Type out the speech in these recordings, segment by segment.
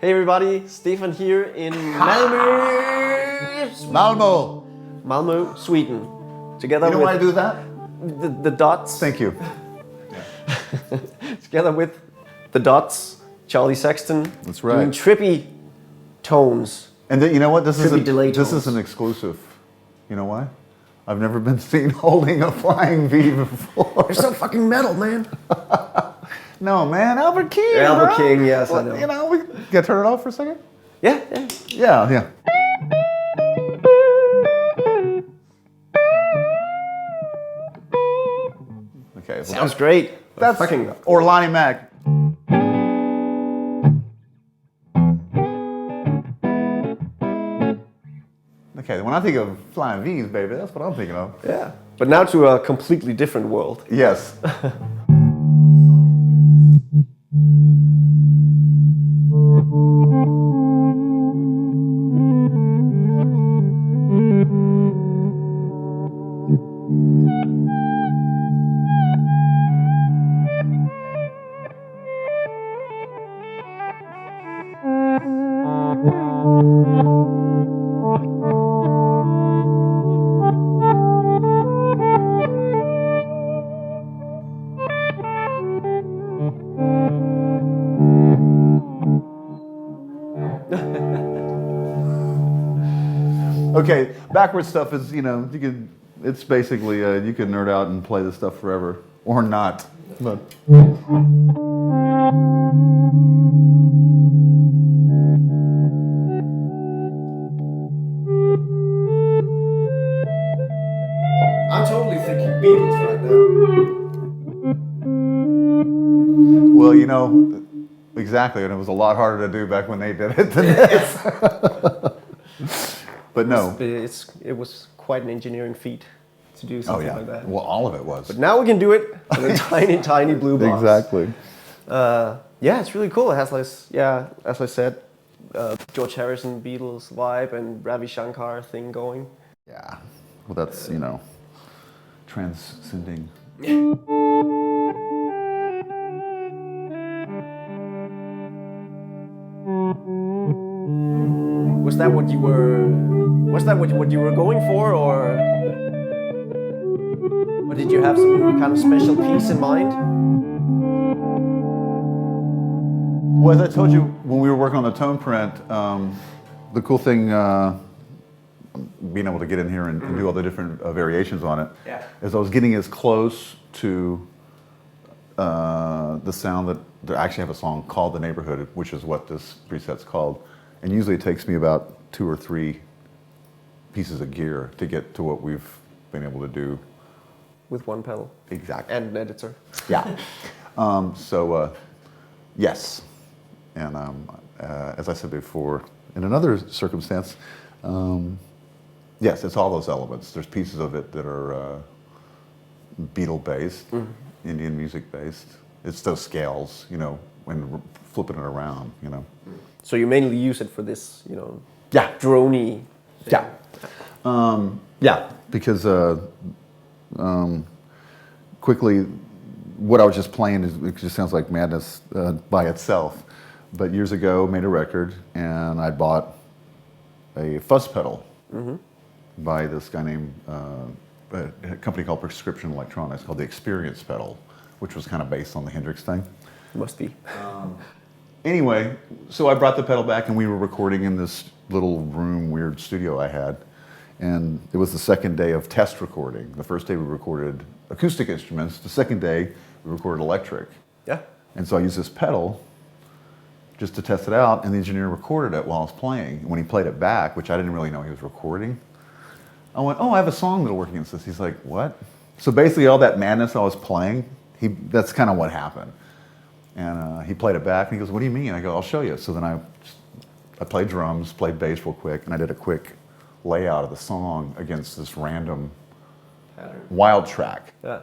Hey everybody, Stefan here in Malmo, Sweden. Together You know with why I do that? the dots. Thank you. Together with the dots, Charlie Sexton. That's right. Doing trippy tones. And then, you know what? This tones. is an exclusive. You know why? I've never been seen holding a flying V before. You're so fucking metal, man. No, man, Albert King. Albert bro. King, yes, well, I know. You know, we can turn it off for a second. Yeah. Yeah. Okay. Well, Sounds great. That's fucking or Lonnie Mac. Okay, when I think of flying V's, baby, that's what I'm thinking of. yeah. But now to a completely different world. Yes. Okay, backward stuff is, you know, it's basically, you can nerd out and play this stuff forever, or not. But. I'm totally thinking Beatles right now. Well, you know, exactly, and it was a lot harder to do back when they did it than this. But no. It was quite an engineering feat to do something like that. Well, all of it was. But now we can do it on a tiny blue box. Exactly. Yeah, it's really cool. It has as I said, George Harrison, Beatles vibe and Ravi Shankar thing going. Yeah. Well, that's, you know, transcending. Was that what you were going for, or did you have some kind of special piece in mind? Well, as I told you when we were working on the TonePrint, the cool thing, being able to get in here and do all the different variations on it, is I was getting as close to the sound that they actually have a song called The Neighborhood, which is what this preset's called. And usually it takes me about 2 or 3 pieces of gear to get to what we've been able to do. With one pedal. Exactly. And an editor. Yeah. Yes. And as I said before, in another circumstance, yes, it's all those elements. There's pieces of it that are Beatle-based, Indian music-based. It's those scales, you know, when flipping it around, you know. So you mainly use it for this, you know, Yeah. droney thing. Yeah, because quickly, what I was just playing, it just sounds like madness by itself. But years ago, made a record, and I bought a fuzz pedal by this guy named, a company called Prescription Electronics, called the Experience pedal, which was kind of based on the Hendrix thing. Must be. Anyway, so I brought the pedal back, and we were recording in this little room, weird studio I had. And it was the second day of test recording. The first day we recorded acoustic instruments. The second day we recorded electric. Yeah. And so I used this pedal just to test it out, and the engineer recorded it while I was playing. When he played it back, which I didn't really know he was recording, I went, oh, I have a song that'll work against this. He's like, what? So basically all that madness I was playing, that's kind of what happened. And he played it back, and he goes, what do you mean? I go, I'll show you. So then I played drums, played bass real quick, and I did a quick layout of the song against this random wild track. Yeah.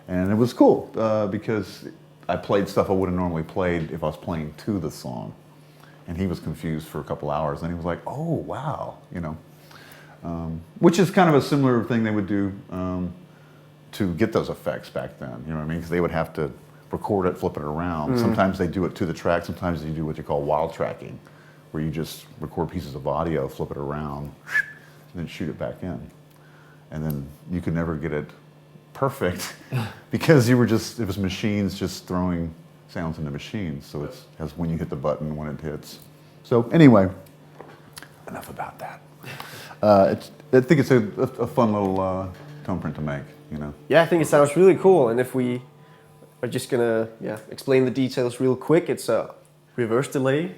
And it was cool because I played stuff I would have normally played if I was playing to the song. And he was confused for a couple hours, and he was like, oh, wow, you know. Which is kind of a similar thing they would do to get those effects back then, you know what I mean? Because they would have to record it, flip it around. Sometimes they do it to the track. Sometimes they do what you call wild tracking, where you just record pieces of audio, flip it around, and then shoot it back in. And then you could never get it perfect because it was machines just throwing sounds into machines. So it's as when you hit the button, when it hits. So anyway, enough about that. I think it's a fun little TonePrint to make, you know. Yeah, I think it sounds really cool. And if we are just gonna explain the details real quick, it's a reverse delay,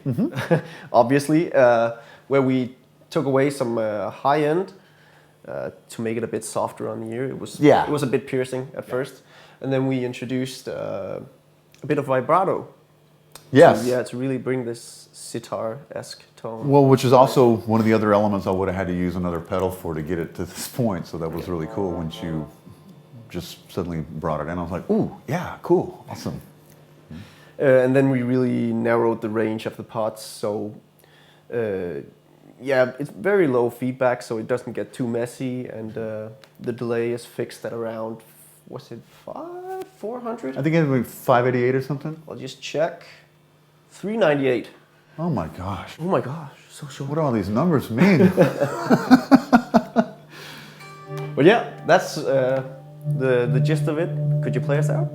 obviously, where we took away some high end to make it a bit softer on the ear. It was a bit piercing at first, and then we introduced a bit of vibrato. Yes. To really bring this sitar-esque tone. Well, which is also one of the other elements I would have had to use another pedal for to get it to this point. So that was really cool when you just suddenly brought it in. I was like, ooh, yeah, cool, awesome. And then we really narrowed the range of the pots. So it's very low feedback, so it doesn't get too messy. And the delay is fixed at around, was it 400? I think it was 588 or something. I'll just check. 398. Oh my gosh. Oh my gosh, so short. What do all these numbers mean? But yeah, that's the gist of it. Could you play us out?